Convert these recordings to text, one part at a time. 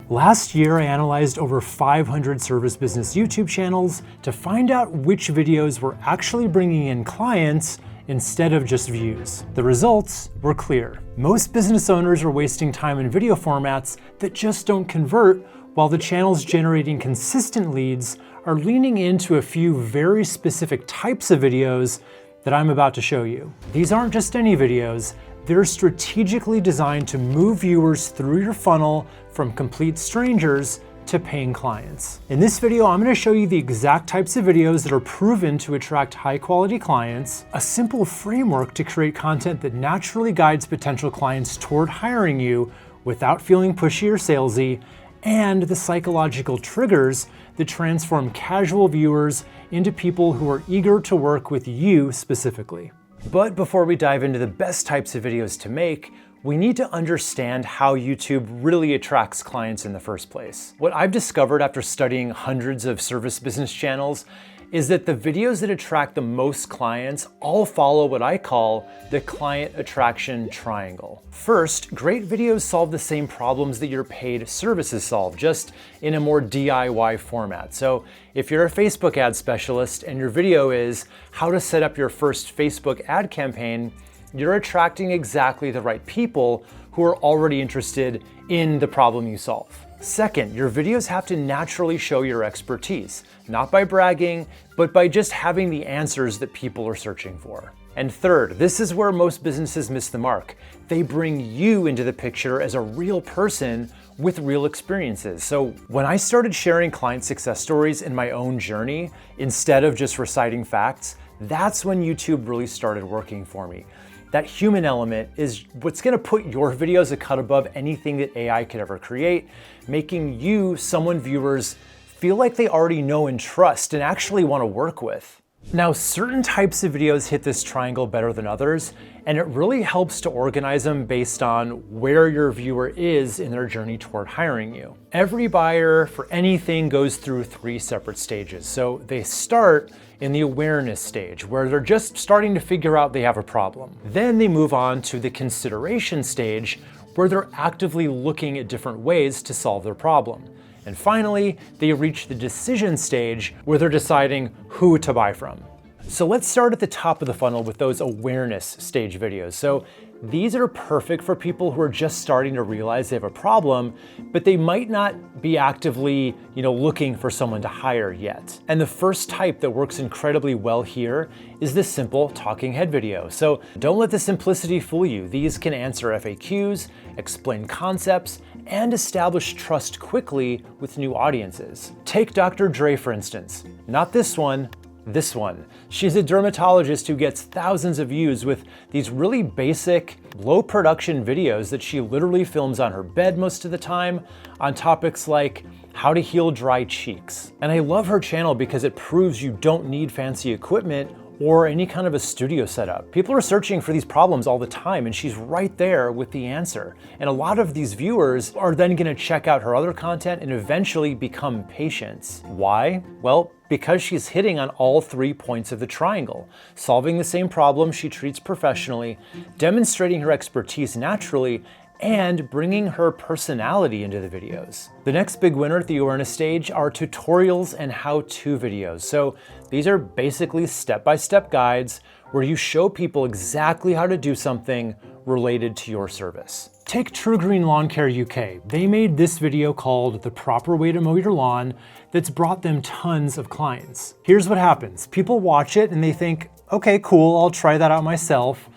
Last year, I analyzed over 500 service business YouTube channels to find out which videos were actually bringing in clients instead of just views. The results were clear. Most business owners are wasting time in video formats that just don't convert, while the channels generating consistent leads are leaning into a few very specific types of videos that I'm about to show you. These aren't just any videos. They're strategically designed to move viewers through your funnel from complete strangers to paying clients. In this video, I'm going to show you the exact types of videos that are proven to attract high-quality clients, a simple framework to create content that naturally guides potential clients toward hiring you without feeling pushy or salesy, and the psychological triggers that transform casual viewers into people who are eager to work with you specifically. But before we dive into the best types of videos to make, we need to understand how YouTube really attracts clients in the first place. What I've discovered after studying hundreds of service business channels is that the videos that attract the most clients all follow what I call the client attraction triangle. First, great videos solve the same problems that your paid services solve, just in a more DIY format. So if you're a Facebook ad specialist and your video is how to set up your first Facebook ad campaign, you're attracting exactly the right people who are already interested in the problem you solve. Second, your videos have to naturally show your expertise, not by bragging, but by just having the answers that people are searching for. And third, this is where most businesses miss the mark. They bring you into the picture as a real person with real experiences. So when I started sharing client success stories in my own journey, instead of just reciting facts, that's when YouTube really started working for me. That human element is what's gonna put your videos a cut above anything that AI could ever create, making you someone viewers feel like they already know and trust and actually wanna work with. Now, certain types of videos hit this triangle better than others, and it really helps to organize them based on where your viewer is in their journey toward hiring you. Every buyer for anything goes through 3 separate stages. So they start in the awareness stage, where they're just starting to figure out they have a problem. Then they move on to the consideration stage, where they're actively looking at different ways to solve their problem. And finally, they reach the decision stage, where they're deciding who to buy from. So let's start at the top of the funnel with those awareness stage videos. So these are perfect for people who are just starting to realize they have a problem, but they might not be actively, looking for someone to hire yet. And the first type that works incredibly well here is the simple talking head video. So don't let the simplicity fool you. These can answer FAQs, explain concepts, and establish trust quickly with new audiences. Take Dr. Dre, for instance. Not this one. This one. She's a dermatologist who gets thousands of views with these really basic, low production videos that she literally films on her bed most of the time on topics like how to heal dry cheeks. And I love her channel because it proves you don't need fancy equipment or any kind of a studio setup. People are searching for these problems all the time, and she's right there with the answer. And a lot of these viewers are then gonna check out her other content and eventually become patients. Why? Well, because she's hitting on all 3 points of the triangle, solving the same problem she treats professionally, demonstrating her expertise naturally, and bringing her personality into the videos. The next big winner at the awareness stage are tutorials and how-to videos. So these are basically step-by-step guides where you show people exactly how to do something related to your service. Take True Green Lawn Care UK. They made this video called The Proper Way to Mow Your Lawn that's brought them tons of clients. Here's what happens. People watch it and they think, okay, cool, I'll try that out myself.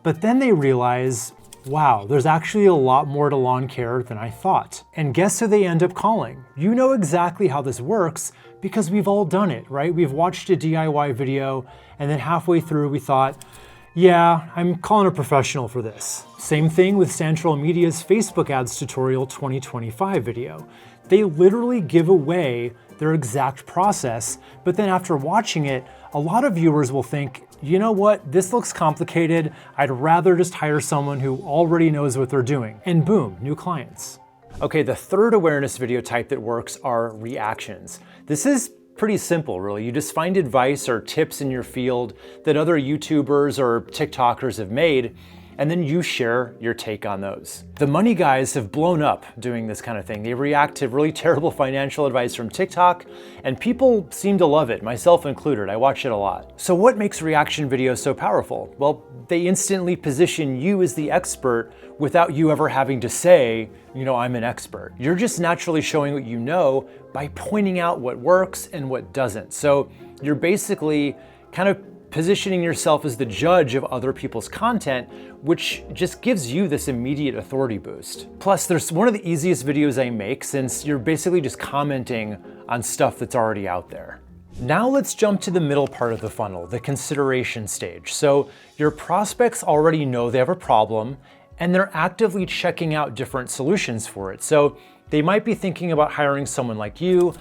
But then they realize, wow, there's actually a lot more to lawn care than I thought. And guess who they end up calling? You know exactly how this works because we've all done it, right? We've watched a DIY video and then halfway through we thought, yeah, I'm calling a professional for this. Same thing with Central Media's Facebook ads tutorial 2025 video. They literally give away their exact process, but then after watching it, a lot of viewers will think, you know what, this looks complicated. I'd rather just hire someone who already knows what they're doing. And boom, new clients. Okay, the third awareness video type that works are reactions. This is pretty simple, really. You just find advice or tips in your field that other YouTubers or TikTokers have made, and then you share your take on those. The money guys have blown up doing this kind of thing. They react to really terrible financial advice from TikTok, and people seem to love it, myself included. I watch it a lot. So what makes reaction videos so powerful? Well, they instantly position you as the expert without you ever having to say, I'm an expert. You're just naturally showing what you know by pointing out what works and what doesn't. So you're basically kind of positioning yourself as the judge of other people's content, which just gives you this immediate authority boost. Plus, there's one of the easiest videos I make, since you're basically just commenting on stuff that's already out there. Now let's jump to the middle part of the funnel, the consideration stage. So your prospects already know they have a problem, and they're actively checking out different solutions for it. So they might be thinking about hiring someone like you,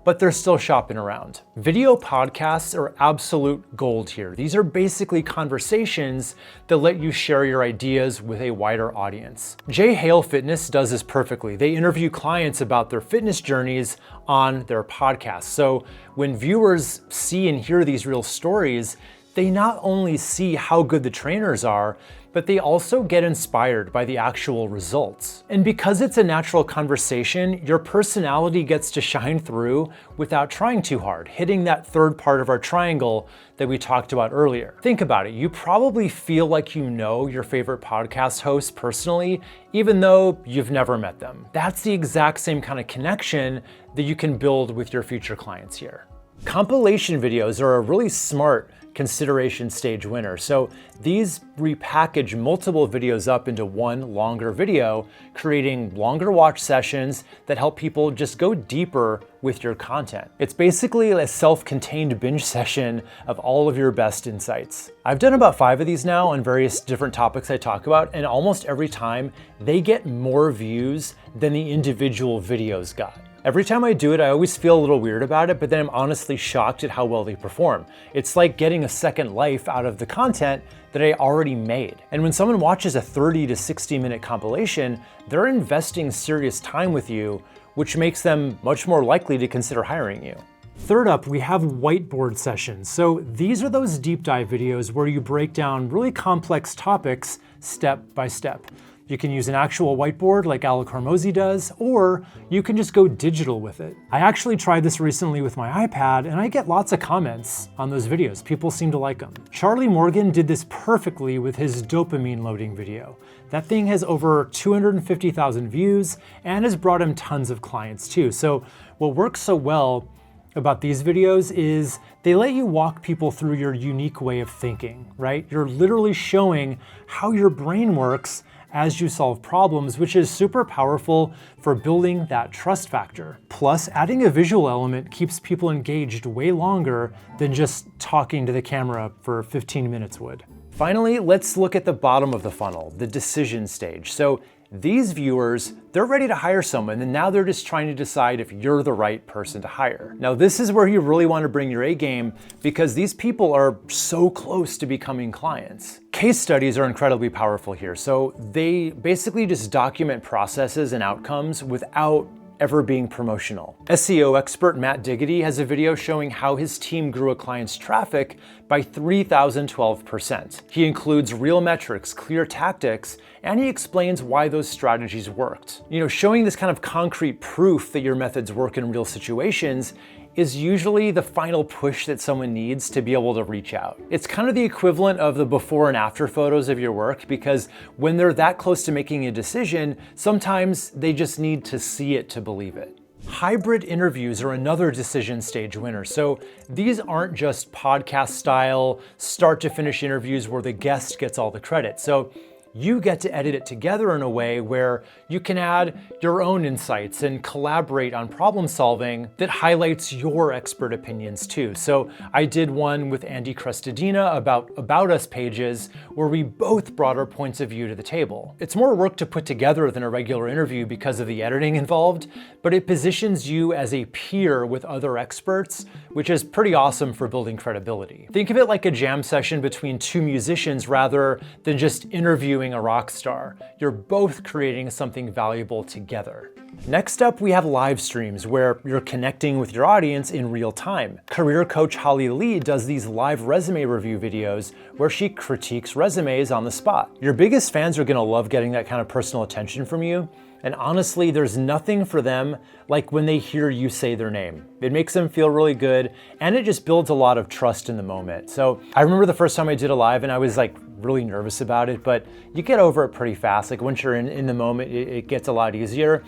but they're still shopping around. Video podcasts are absolute gold here. These are basically conversations that let you share your ideas with a wider audience. Jay Hale Fitness does this perfectly. They interview clients about their fitness journeys on their podcast. So when viewers see and hear these real stories, they not only see how good the trainers are, but they also get inspired by the actual results. And because it's a natural conversation, your personality gets to shine through without trying too hard, hitting that third part of our triangle that we talked about earlier. Think about it. You probably feel like you know your favorite podcast host personally, even though you've never met them. That's the exact same kind of connection that you can build with your future clients here. Compilation videos are a really smart consideration stage winner. So these repackage multiple videos up into one longer video, creating longer watch sessions that help people just go deeper with your content. It's basically a self-contained binge session of all of your best insights. I've done about 5 of these now on various different topics I talk about, and almost every time they get more views than the individual videos got. Every time I do it, I always feel a little weird about it, but then I'm honestly shocked at how well they perform. It's like getting a second life out of the content that I already made. And when someone watches a 30 to 60 minute compilation, they're investing serious time with you, which makes them much more likely to consider hiring you. Third up, we have whiteboard sessions. So these are those deep dive videos where you break down really complex topics step by step. You can use an actual whiteboard like Alec Hormozi does, or you can just go digital with it. I actually tried this recently with my iPad, and I get lots of comments on those videos. People seem to like them. Charlie Morgan did this perfectly with his dopamine loading video. That thing has over 250,000 views and has brought him tons of clients too. So what works so well about these videos is they let you walk people through your unique way of thinking, right? You're literally showing how your brain works as you solve problems, which is super powerful for building that trust factor. Plus, adding a visual element keeps people engaged way longer than just talking to the camera for 15 minutes would. Finally, let's look at the bottom of the funnel, the decision stage. So these viewers, they're ready to hire someone, and now they're just trying to decide if you're the right person to hire. Now, this is where you really want to bring your A game, because these people are so close to becoming clients. Case studies are incredibly powerful here. So they basically just document processes and outcomes without ever being promotional. SEO expert Matt Diggity has a video showing how his team grew a client's traffic by 3,012%. He includes real metrics, clear tactics, and he explains why those strategies worked. Showing this kind of concrete proof that your methods work in real situations is usually the final push that someone needs to be able to reach out. It's kind of the equivalent of the before and after photos of your work, because when they're that close to making a decision, sometimes they just need to see it to believe it. Hybrid interviews are another decision stage winner. So these aren't just podcast style, start to finish interviews where the guest gets all the credit. So you get to edit it together in a way where you can add your own insights and collaborate on problem solving that highlights your expert opinions too. So I did one with Andy Crestodina about us pages where we both brought our points of view to the table. It's more work to put together than a regular interview because of the editing involved, but it positions you as a peer with other experts, which is pretty awesome for building credibility. Think of it like a jam session between two musicians rather than just interviewing a rock star. You're both creating something valuable together. Next up, we have live streams where you're connecting with your audience in real time. Career coach Holly Lee does these live resume review videos where she critiques resumes on the spot. Your biggest fans are gonna love getting that kind of personal attention from you. And honestly, there's nothing for them like when they hear you say their name. It makes them feel really good, and it just builds a lot of trust in the moment. So I remember the first time I did a live and I was like really nervous about it, but you get over it pretty fast. Like once you're in the moment, it gets a lot easier.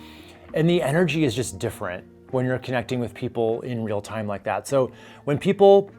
And the energy is just different when you're connecting with people in real time like that. So when people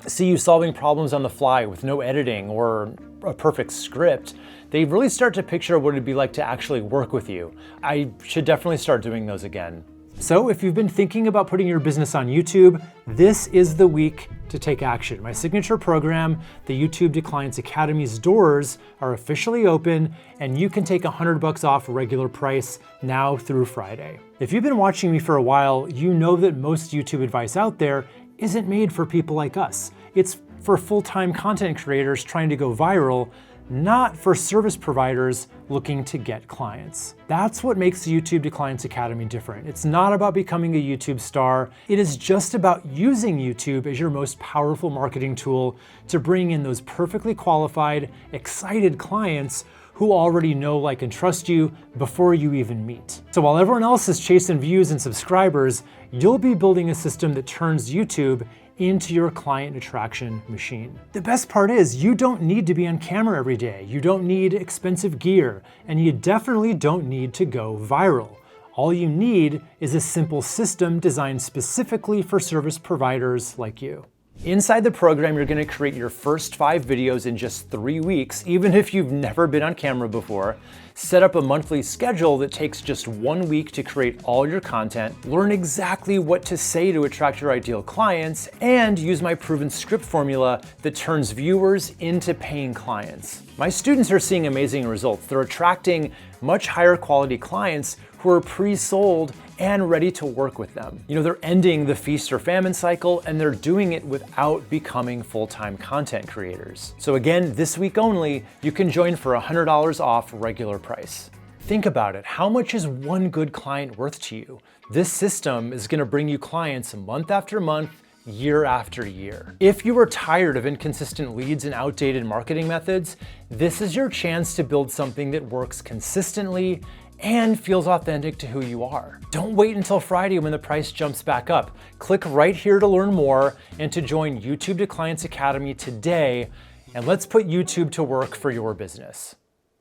see you solving problems on the fly with no editing or a perfect script, they really start to picture what it'd be like to actually work with you. I should definitely start doing those again. So if you've been thinking about putting your business on YouTube, this is the week to take action. My signature program, the YouTube to Clients Academy's doors are officially open, and you can take $100 off regular price now through Friday. If you've been watching me for a while, you know that most YouTube advice out there isn't made for people like us. It's for full-time content creators trying to go viral, not for service providers looking to get clients. That's what makes the YouTube to Clients Academy different. It's not about becoming a YouTube star. It is just about using YouTube as your most powerful marketing tool to bring in those perfectly qualified, excited clients who already know, like, and trust you before you even meet. So while everyone else is chasing views and subscribers, you'll be building a system that turns YouTube into your client attraction machine. The best part is you don't need to be on camera every day. You don't need expensive gear, and you definitely don't need to go viral. All you need is a simple system designed specifically for service providers like you. Inside the program, you're gonna create your first 5 videos in just 3 weeks, even if you've never been on camera before. Set up a monthly schedule that takes just 1 week to create all your content, learn exactly what to say to attract your ideal clients, and use my proven script formula that turns viewers into paying clients. My students are seeing amazing results. They're attracting much higher quality clients who are pre-sold and ready to work with them. You know, they're ending the feast or famine cycle, and they're doing it without becoming full-time content creators. So again, this week only, you can join for $100 off regular price. Think about it. How much is one good client worth to you? This system is gonna bring you clients month after month, year after year. If you are tired of inconsistent leads and outdated marketing methods, this is your chance to build something that works consistently and feels authentic to who you are. Don't wait until Friday when the price jumps back up. Click right here to learn more and to join YouTube to Clients Academy today, and let's put YouTube to work for your business.